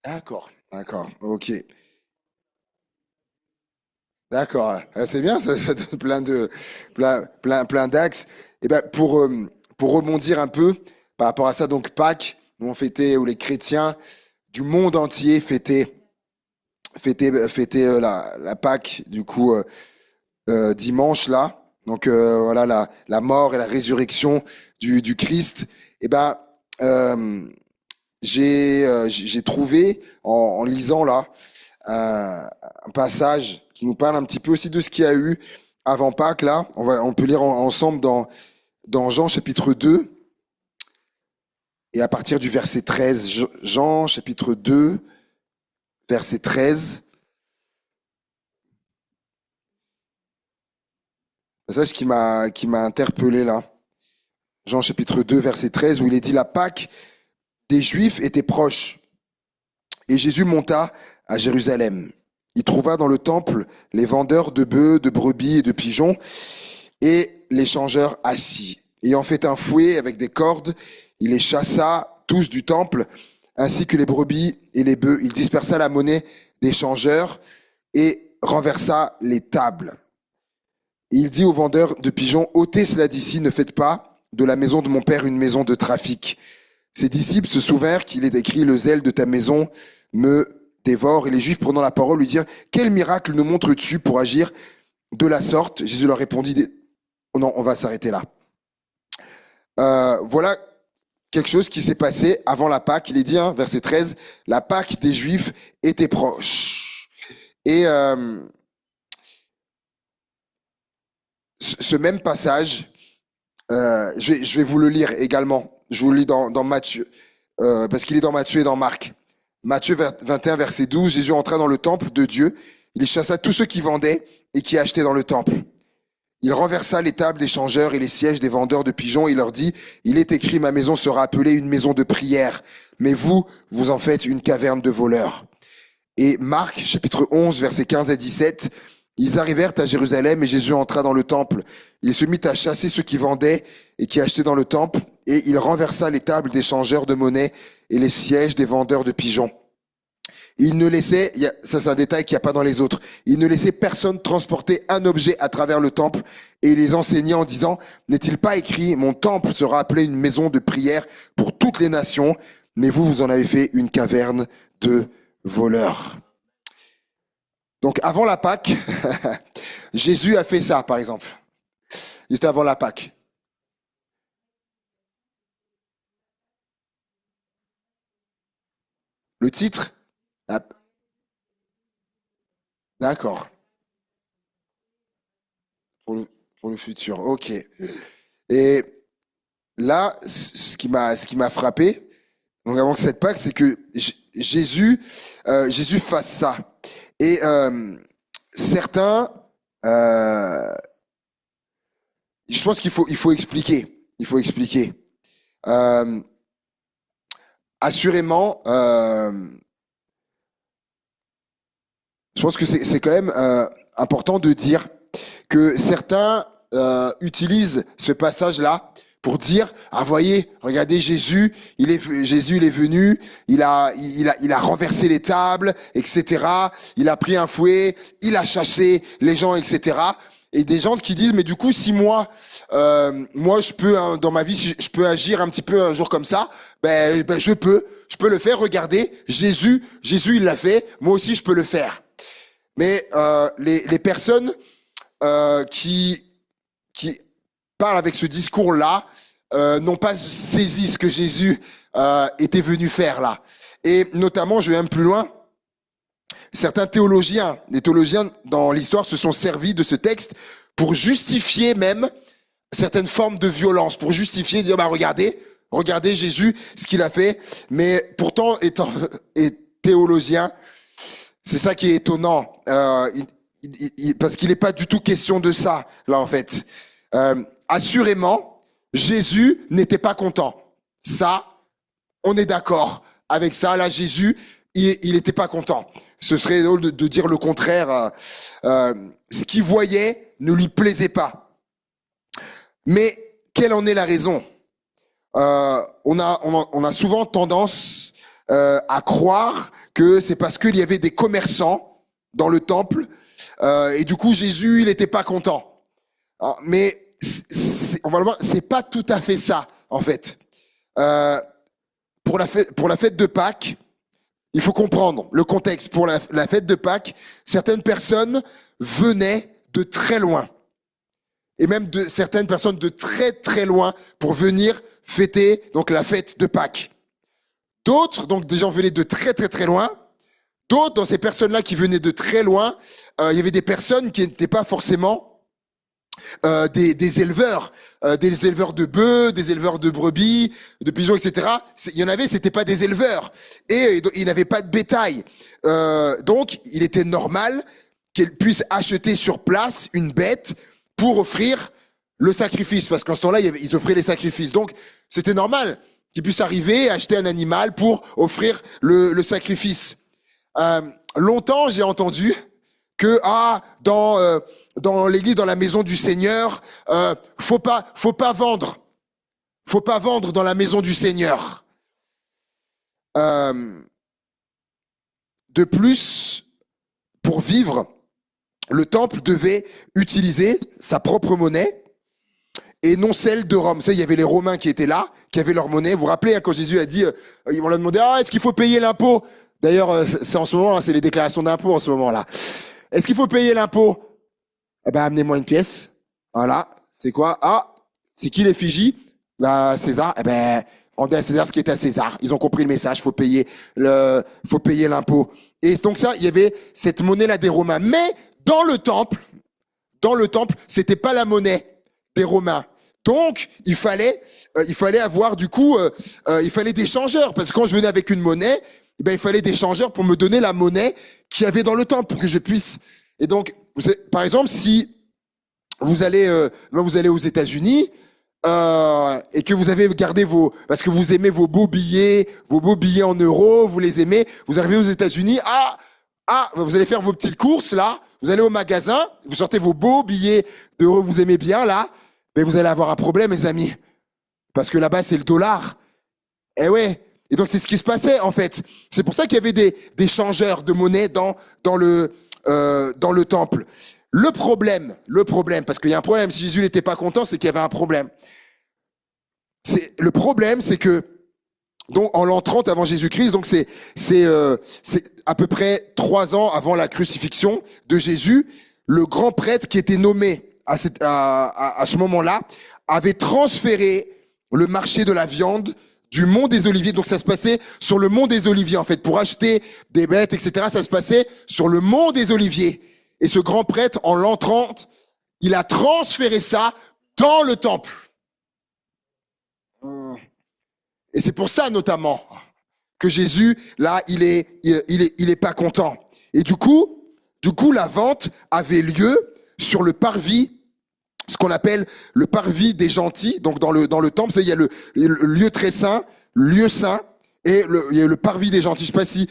D'accord, ok. D'accord, ah, c'est bien, ça donne plein d'axes. Et ben pour rebondir un peu par rapport à ça, donc Pâques, où on fêtait, où les chrétiens du monde entier fêtaient la Pâques, du coup, dimanche là. Donc voilà la mort et la résurrection du Christ. Et ben euh, j'ai trouvé en lisant là un passage qui nous parle un petit peu aussi de ce qu'il y a eu avant Pâques là. On peut lire ensemble dans Jean chapitre 2 et à partir du verset 13. Jean chapitre 2 verset 13. Passage qui m'a interpellé là. Jean chapitre 2 verset 13 où il est dit la Pâque des Juifs était proche et Jésus monta à Jérusalem. Il trouva dans le temple les vendeurs de bœufs, de brebis et de pigeons et les changeurs assis. Ayant fait un fouet avec des cordes, il les chassa tous du temple, ainsi que les brebis et les bœufs. Il dispersa la monnaie des changeurs et renversa les tables. Et il dit aux vendeurs de pigeons, ôtez cela d'ici, ne faites pas de la maison de mon père une maison de trafic. Ses disciples se souvinrent qu'il est écrit, le zèle de ta maison me dévore. Et les Juifs, prenant la parole, lui dirent, quel miracle nous montres-tu pour agir de la sorte? Jésus leur répondit, oh non, on va s'arrêter là. Voilà quelque chose qui s'est passé avant la Pâque. Il est dit, hein, verset 13, la Pâque des Juifs était proche. Et ce même passage, je vais vous le lire également. Je vous le lis dans Matthieu, parce qu'il est dans Matthieu et dans Marc. Matthieu 21, verset 12, Jésus entra dans le temple de Dieu. Il chassa tous ceux qui vendaient et qui achetaient dans le temple. Il renversa les tables des changeurs et les sièges des vendeurs de pigeons et il leur dit, il est écrit, ma maison sera appelée une maison de prière, mais vous, vous en faites une caverne de voleurs. Et Marc, chapitre 11, versets 15 à 17, ils arrivèrent à Jérusalem et Jésus entra dans le temple. Il se mit à chasser ceux qui vendaient et qui achetaient dans le temple et il renversa les tables des changeurs de monnaie et les sièges des vendeurs de pigeons. Il ne laissait, ça c'est un détail qu'il n'y a pas dans les autres, il ne laissait personne transporter un objet à travers le temple et il les enseignait en disant, n'est-il pas écrit, mon temple sera appelé une maison de prière pour toutes les nations, mais vous, vous en avez fait une caverne de voleurs. Donc avant la Pâque, Jésus a fait ça, par exemple, juste avant la Pâque. Le titre, ah, d'accord, pour pour le futur, ok. Et là, ce qui m'a frappé, donc avant cette Pâque, c'est que Jésus fasse ça. Et certains, euh, je pense qu'il faut expliquer. Il faut expliquer. Euh, assurément, je pense que c'est quand même important de dire que certains utilisent ce passage-là pour dire, ah voyez, regardez Jésus il est venu, il a renversé les tables, etc. Il a pris un fouet, il a chassé les gens, etc. Et des gens qui disent, mais du coup, si moi je peux hein, dans ma vie, si je peux agir un petit peu un jour comme ça, ben je peux le faire. Regardez, Jésus il l'a fait, moi aussi je peux le faire. Mais les personnes qui parlent avec ce discours-là n'ont pas saisi ce que Jésus était venu faire là. Et notamment, je vais même plus loin, certains théologiens, des théologiens dans l'histoire se sont servis de ce texte pour justifier même certaines formes de violence, pour justifier, dire, bah regardez Jésus, ce qu'il a fait. Mais pourtant, étant théologien, c'est ça qui est étonnant, parce qu'il n'est pas du tout question de ça, là, en fait. Assurément, Jésus n'était pas content. Ça, on est d'accord avec ça. Là, Jésus, il n'était pas content. Ce serait drôle de dire le contraire. Ce qu'il voyait ne lui plaisait pas. Mais quelle en est la raison? On a souvent tendance à croire que c'est parce qu'il y avait des commerçants dans le temple, et du coup Jésus, il n'était pas content. Alors, mais on va le voir, c'est pas tout à fait ça, en fait. Pour la fête de Pâques, il faut comprendre le contexte. Pour la fête de Pâques, certaines personnes venaient de très loin. Et même certaines personnes de très très loin pour venir fêter donc la fête de Pâques. D'autres, donc des gens venaient de très très très loin. D'autres, dans ces personnes-là qui venaient de très loin, il y avait des personnes qui n'étaient pas forcément des éleveurs de bœufs, des éleveurs de brebis, de pigeons, etc. Il y en avait, c'était pas des éleveurs. Et ils n'avaient pas de bétail. Donc, il était normal qu'ils puissent acheter sur place une bête pour offrir le sacrifice. Parce qu'en ce temps-là, ils offraient les sacrifices. Donc, c'était normal qu'ils puissent arriver et acheter un animal pour offrir le sacrifice. Longtemps, j'ai entendu que dans l'église, dans la maison du Seigneur, faut pas vendre dans la maison du Seigneur. De plus, pour vivre, le temple devait utiliser sa propre monnaie et non celle de Rome. Ça, il y avait les Romains qui étaient là, qui avaient leur monnaie. Vous vous rappelez, hein, quand Jésus a dit, ils vont leur demander, est-ce qu'il faut payer l'impôt? D'ailleurs, c'est en ce moment, là, c'est les déclarations d'impôt en ce moment-là. Est-ce qu'il faut payer l'impôt? Eh ben, amenez-moi une pièce. Voilà. C'est quoi? C'est qui l'effigie? César. Eh ben, rendez à César ce qui est à César. Ils ont compris le message. Faut payer l'impôt. Et donc ça, il y avait cette monnaie-là des Romains. Mais dans le temple, c'était pas la monnaie des Romains. Donc, il fallait avoir du coup, il fallait des changeurs. Parce que quand je venais avec une monnaie, eh ben, il fallait des changeurs pour me donner la monnaie qu'il y avait dans le temple pour que je puisse. Et donc, par exemple, si vous allez aux États-Unis et que vous avez gardé parce que vous aimez vos beaux billets en euros, vous les aimez, vous arrivez aux États-Unis, vous allez faire vos petites courses là, vous allez au magasin, vous sortez vos beaux billets d'euros, vous aimez bien là, mais vous allez avoir un problème, mes amis, parce que là-bas c'est le dollar. Eh ouais. Et donc c'est ce qui se passait en fait. C'est pour ça qu'il y avait des changeurs de monnaie dans le temple. Le problème, parce qu'il y a un problème, si Jésus n'était pas content, c'est qu'il y avait un problème. Le problème, c'est que, donc, en l'an 30 avant Jésus-Christ, donc c'est à peu près 3 ans avant la crucifixion de Jésus, le grand prêtre qui était nommé à ce moment-là avait transféré le marché de la viande du mont des Oliviers. Donc ça se passait sur le mont des Oliviers en fait. Pour acheter des bêtes, etc., ça se passait sur le mont des Oliviers. Et ce grand prêtre, en l'an 30, il a transféré ça dans le temple. Et c'est pour ça notamment que Jésus, là, il est pas content. Et du coup, la vente avait lieu sur le parvis, ce qu'on appelle le parvis des gentils. Donc dans le temple, il y a le lieu très saint, lieu saint, et il y a le parvis des gentils. Je sais pas si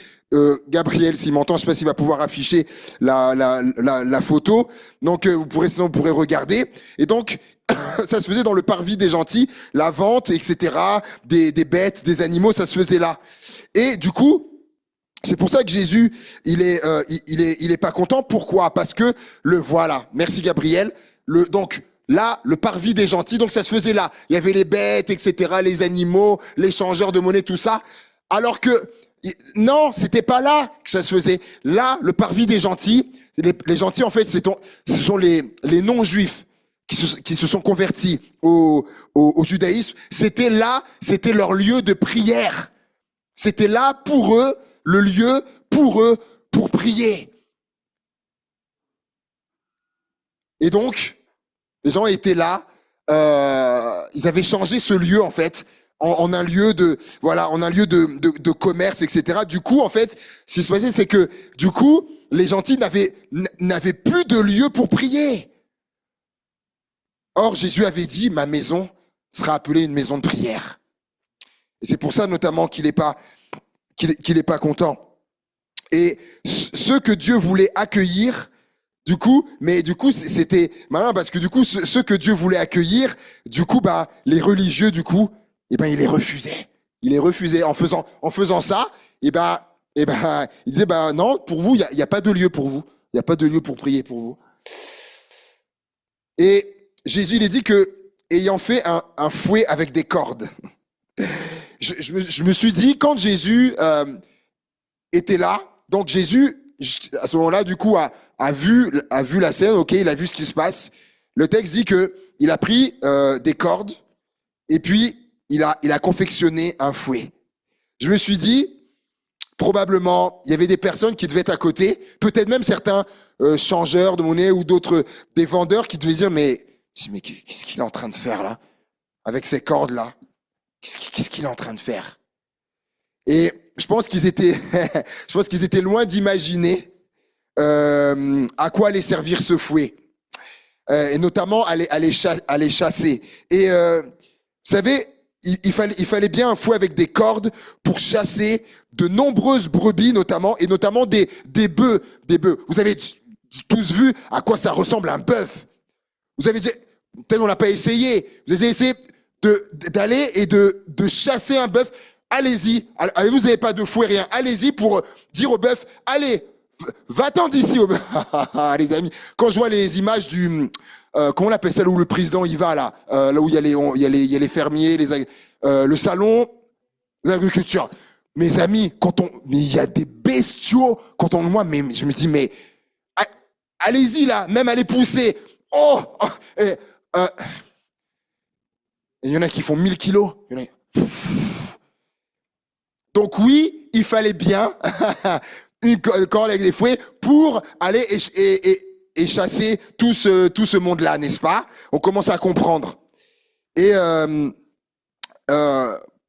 Gabriel, s'il m'entend, je sais pas s'il va pouvoir afficher la photo. Donc sinon vous pourrez regarder. Et donc ça se faisait dans le parvis des gentils, la vente, etc. Des bêtes, des animaux, ça se faisait là. Et du coup, c'est pour ça que Jésus, il est pas content. Pourquoi? Parce que voilà. Merci Gabriel. Donc là, le parvis des gentils, donc ça se faisait là. Il y avait les bêtes, etc., les animaux, les changeurs de monnaie, tout ça. Alors que non, c'était pas là que ça se faisait. Là, le parvis des gentils, les gentils en fait, ce sont les non-juifs qui se sont convertis au judaïsme. C'était leur lieu de prière. C'était là pour eux, le lieu pour eux pour prier. Et donc, les gens étaient là, ils avaient changé ce lieu en fait en un lieu de commerce, etc. Du coup, en fait, ce qui se passait, c'est que du coup, les gentils n'avaient plus de lieu pour prier. Or, Jésus avait dit, ma maison sera appelée une maison de prière. Et c'est pour ça notamment qu'il est pas content. Et ceux que Dieu voulait accueillir, c'était malin parce que du coup, ceux que Dieu voulait accueillir, du coup, les religieux, du coup, ils les refusaient. Ils les refusaient. En faisant ça, Et ben, il disait, ben non, pour vous, il y a pas de lieu pour vous. Il n'y a pas de lieu pour prier pour vous. Et Jésus, il est dit que, ayant fait un fouet avec des cordes, je me suis dit, quand Jésus était là, donc Jésus, à ce moment-là, du coup, a vu la scène, ok, il a vu ce qui se passe. Le texte dit que il a pris des cordes et puis il a confectionné un fouet. Je me suis dit, probablement, il y avait des personnes qui devaient être à côté, peut-être même certains changeurs de monnaie ou d'autres, des vendeurs qui devaient dire, mais qu'est-ce qu'il est en train de faire là, avec ces cordes-là? Qu'est-ce qu'il est en train de faire? Et je pense qu'ils étaient, je pense qu'ils étaient loin d'imaginer à quoi allait servir ce fouet, et notamment aller chasser. Et vous savez, il fallait bien un fouet avec des cordes pour chasser de nombreuses brebis, notamment des bœufs. Vous avez tous vu à quoi ça ressemble un bœuf. Vous avez dit, peut-être on l'a pas essayé. Vous avez essayé d'aller et de chasser un bœuf. Allez-y. Vous n'avez pas de fouet, rien. Allez-y pour dire au bœuf, allez, va-t'en d'ici, au bœuf. Les amis, quand je vois les images du, comment on appelle ça, où le président y va là, là où il y a les fermiers, le salon, l'agriculture. Mes amis, mais il y a des bestiaux mais je me dis, mais allez-y là, même allez pousser. Il y en a qui font 1000 kilos. Donc oui, il fallait bien une corde avec des fouets pour aller et chasser tout ce monde-là, n'est-ce pas? On commence à comprendre. Et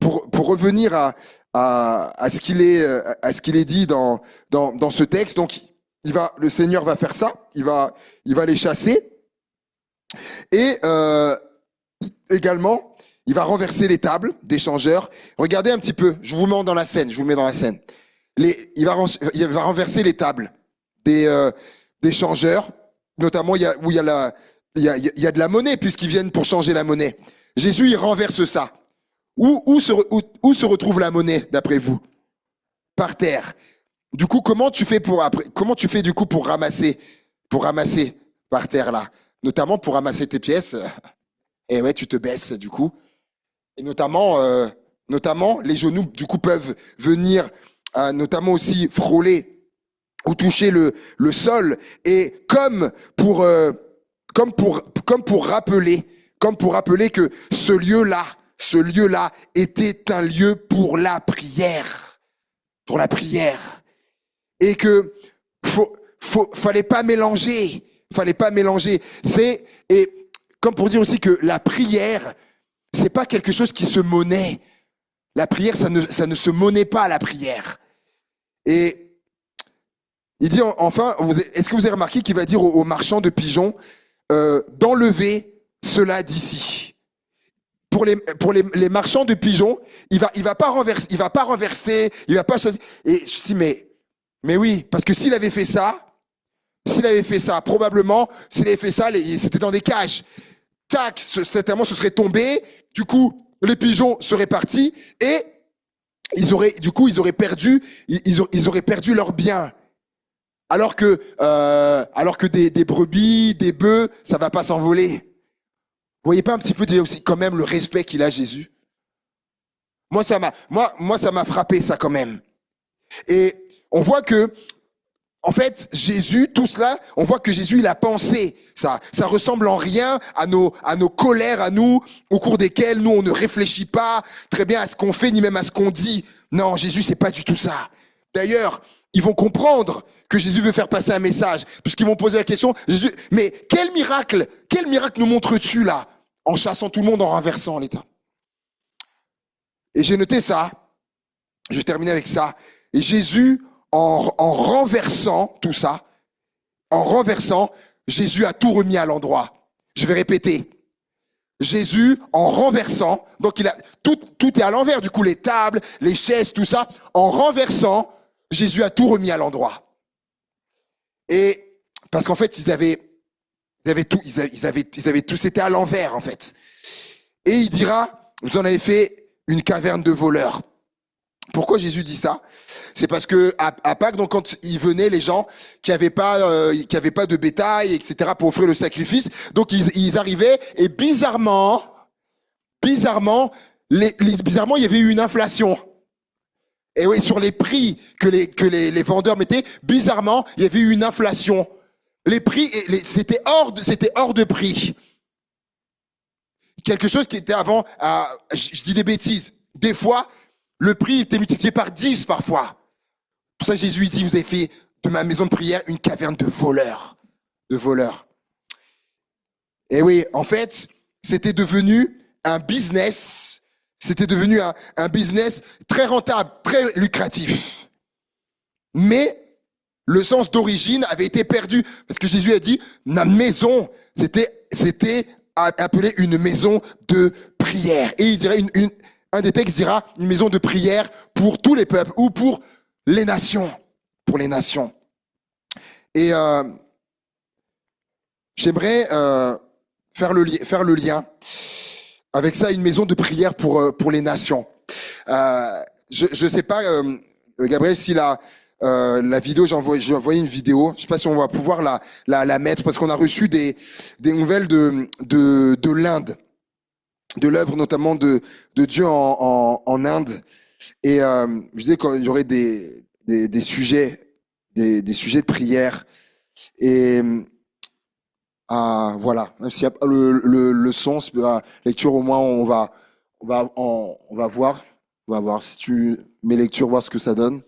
pour revenir à ce qu'il est dit dans ce texte, donc le Seigneur va faire ça, il va les chasser, et également il va renverser les tables des changeurs. Regardez un petit peu, je vous mets dans la scène. Il va renverser les tables des changeurs, notamment où il y a de la monnaie, puisqu'ils viennent pour changer la monnaie. Jésus, il renverse ça. Où se retrouve la monnaie, d'après vous? Par terre. Du coup, comment tu fais du coup pour ramasser par terre là? Notamment pour ramasser tes pièces. Et ouais, tu te baisses du coup. Et notamment, les genoux du coup peuvent venir, notamment aussi frôler ou toucher le sol. Et comme pour rappeler que ce lieu-là était un lieu pour la prière, et que fallait pas mélanger, et comme pour dire aussi que la prière, c'est pas quelque chose qui se monnaie. La prière, ça ne se monnaie pas, la prière. Et il dit enfin, est-ce que vous avez remarqué qu'il va dire aux marchands de pigeons d'enlever cela d'ici? Pour les marchands de pigeons, il va pas renverser, il va pas chasser. Et si, mais oui, parce que s'il avait fait ça, probablement, c'était dans des cages. Tac, certainement, ce serait tombé. Du coup, les pigeons seraient partis et ils auraient perdu leurs biens. Alors que des brebis, des bœufs, ça va pas s'envoler. Vous voyez pas un petit peu aussi quand même le respect qu'il a, Jésus? Moi, ça m'a frappé, ça, quand même. Et on voit que, en fait, Jésus, tout cela, on voit que Jésus, il a pensé ça. Ça ressemble en rien à nos colères, à nous, au cours desquelles nous, on ne réfléchit pas très bien à ce qu'on fait, ni même à ce qu'on dit. Non, Jésus, c'est pas du tout ça. D'ailleurs, ils vont comprendre que Jésus veut faire passer un message, puisqu'ils vont poser la question, Jésus, mais quel miracle nous montres-tu là, en chassant tout le monde, en renversant l'État? Et j'ai noté ça, je vais terminer avec ça, et Jésus, en renversant tout ça, Jésus a tout remis à l'endroit. Je vais répéter. Jésus, en renversant, donc tout est à l'envers, du coup, les tables, les chaises, tout ça, en renversant, Jésus a tout remis à l'endroit. Et, parce qu'en fait, ils avaient tout, c'était à l'envers, en fait. Et il dira, vous en avez fait une caverne de voleurs. Pourquoi Jésus dit ça? C'est parce que à Pâques, donc quand ils venaient, les gens qui avaient pas de bétail, etc., pour offrir le sacrifice, donc ils arrivaient et bizarrement, bizarrement, il y avait eu une inflation. Et oui, sur les prix que les vendeurs mettaient, bizarrement, il y avait eu une inflation. Les prix, c'était hors de prix. Quelque chose qui était avant, je dis des bêtises. Des fois, le prix était multiplié par 10 parfois. Pour ça, Jésus dit, vous avez fait de ma maison de prière une caverne de voleurs. De voleurs. Et oui, en fait, c'était devenu un business. C'était devenu un business très rentable, très lucratif. Mais le sens d'origine avait été perdu. Parce que Jésus a dit, ma maison, c'était appelé une maison de prière. Et il dirait, un des textes dira, une maison de prière pour tous les peuples ou pour les nations. Pour les nations. Et j'aimerais faire le lien avec ça, une maison de prière pour les nations. Je sais pas, Gabriel, si la vidéo, j'ai envoyé une vidéo. Je sais pas si on va pouvoir la mettre parce qu'on a reçu des nouvelles de l'Inde, de l'œuvre notamment de Dieu en Inde. Et je disais qu'il y aurait des sujets, des sujets de prière. Et voilà, même s'il y a le son, la lecture, au moins on va voir. On va voir si tu mets lecture, voir ce que ça donne.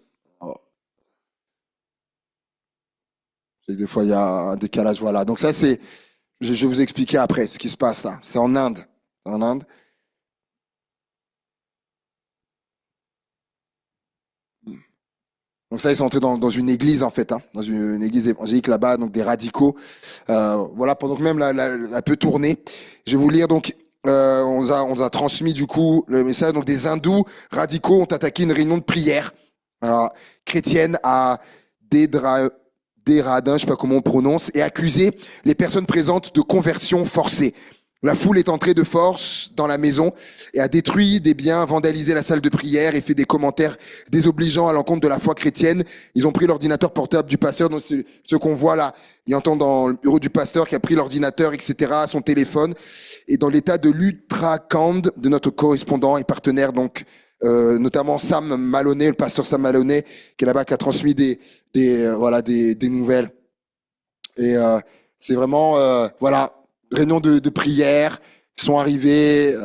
Des fois, il y a un décalage. Voilà. Donc ça, je vais vous expliquer après ce qui se passe là. C'est en Inde. En Inde. Donc ça, ils sont entrés dans une église en fait, dans une église évangélique là-bas, donc des radicaux. Voilà, pendant que même la peut tourner. Je vais vous lire donc. On nous a transmis du coup le message. Donc des hindous radicaux ont attaqué une réunion de prière, alors chrétienne à Dehradun, je sais pas comment on prononce, et accusé les personnes présentes de conversion forcée. La foule est entrée de force dans la maison et a détruit des biens, vandalisé la salle de prière et fait des commentaires désobligeants à l'encontre de la foi chrétienne. Ils ont pris l'ordinateur portable du pasteur, donc c'est ce qu'on voit là. Il entend dans le bureau du pasteur qui a pris l'ordinateur, etc., son téléphone. Et dans l'état de l'Uttarakhand, de notre correspondant et partenaire, donc notamment Sam Maloney, le pasteur Sam Maloney, qui est là-bas, qui a transmis des nouvelles. Et c'est vraiment, voilà, réunion de prière, ils sont arrivés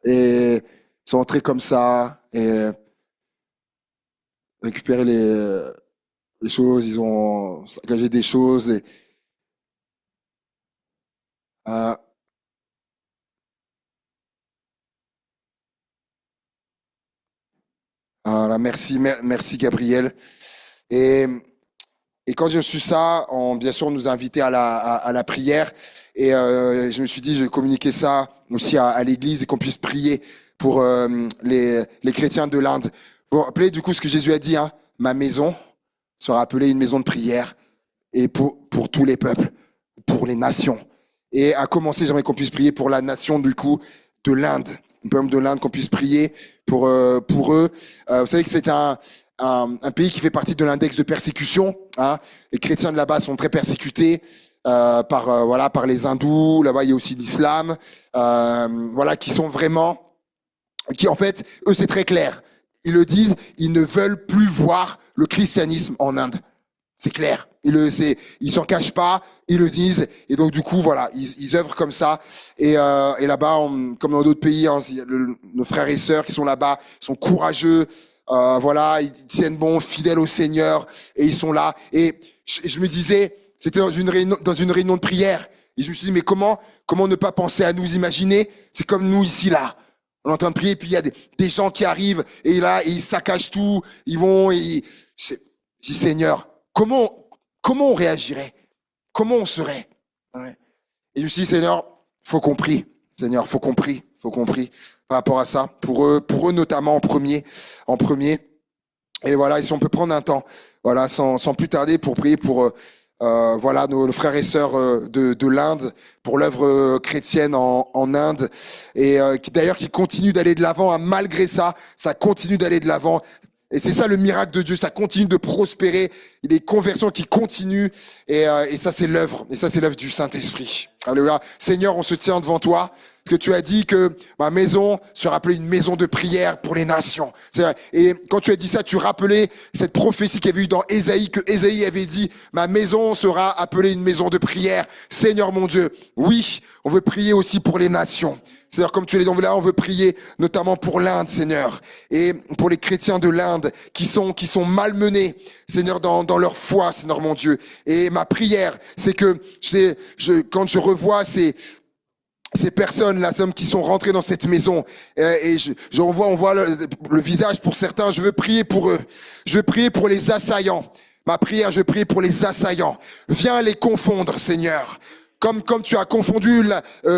et ils sont entrés comme ça et récupéré les choses, ils ont saccagé des choses et voilà, merci Gabriel. Et quand j'ai su ça, bien sûr, on nous a invités à la prière. Et je me suis dit, je vais communiquer ça aussi à l'église et qu'on puisse prier pour les chrétiens de l'Inde. Vous vous rappelez du coup ce que Jésus a dit, hein, ma maison sera appelée une maison de prière et pour tous les peuples, pour les nations. Et à commencer, j'aimerais qu'on puisse prier pour la nation du coup de l'Inde, le peuple de l'Inde, qu'on puisse prier pour eux. Vous savez que c'est un pays qui fait partie de l'index de persécution. Hein. Les chrétiens de là-bas sont très persécutés par les hindous. Là-bas, il y a aussi l'islam. Qui sont vraiment, qui en fait, eux, c'est très clair. Ils le disent, ils ne veulent plus voir le christianisme en Inde. C'est clair. Ils s'en cachent pas, ils le disent. Et donc, du coup, voilà, ils œuvrent comme ça. Et là-bas, comme dans d'autres pays, hein, nos frères et sœurs qui sont là-bas sont courageux. Ils tiennent bon, fidèles au Seigneur. Et ils sont là. Et je me disais, c'était dans une réunion de prière. Et je me suis dit, mais comment ne pas penser à nous imaginer? C'est comme nous ici, là. On est en train de prier, puis il y a des gens qui arrivent, et là, ils saccagent tout, ils vont, je dis, Seigneur, comment on réagirait? Comment on serait? Ouais. Et je me suis dit, Seigneur, faut qu'on prie. Seigneur, faut qu'on prie par rapport à ça. Pour eux notamment en premier. Et voilà, et si on peut prendre un temps, voilà, sans plus tarder pour prier pour voilà, nos frères et sœurs de l'Inde, pour l'œuvre chrétienne en Inde, et d'ailleurs qui continue d'aller de l'avant, hein, malgré ça, ça continue d'aller de l'avant. Et c'est ça le miracle de Dieu, ça continue de prospérer, il y a des conversions qui continuent, et ça c'est l'œuvre, du Saint-Esprit. Alléluia. Seigneur, on se tient devant toi, parce que tu as dit que ma maison sera appelée une maison de prière pour les nations. Et quand tu as dit ça, tu rappelais cette prophétie qu'il y avait eu dans Ésaïe, que Ésaïe avait dit, ma maison sera appelée une maison de prière. Seigneur mon Dieu, oui, on veut prier aussi pour les nations. C'est-à-dire, comme tu l'as dit, là, on veut prier notamment pour l'Inde, Seigneur, et pour les chrétiens de l'Inde qui sont malmenés, Seigneur, dans leur foi, Seigneur mon Dieu. Et ma prière, c'est que quand je revois ces personnes là, qui sont rentrées dans cette maison, et on voit le visage pour certains, je veux prier pour eux. Je veux prier pour les assaillants. Ma prière, je prie pour les assaillants. Viens les confondre, Seigneur. Comme tu as confondu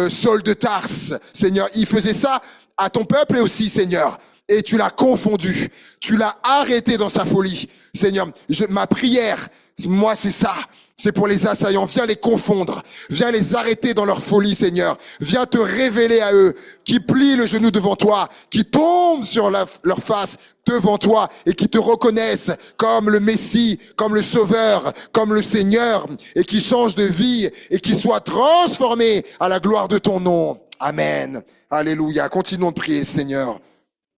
Saul de Tarse, Seigneur, il faisait ça à ton peuple aussi, Seigneur. Et tu l'as confondu, tu l'as arrêté dans sa folie, Seigneur. Ma prière, moi, c'est ça. C'est pour les assaillants. Viens les confondre. Viens les arrêter dans leur folie, Seigneur. Viens te révéler à eux, qui plient le genou devant toi, qui tombent sur leur face devant toi et qui te reconnaissent comme le Messie, comme le Sauveur, comme le Seigneur, et qui changent de vie et qui soient transformés à la gloire de ton nom. Amen. Alléluia. Continuons de prier, Seigneur.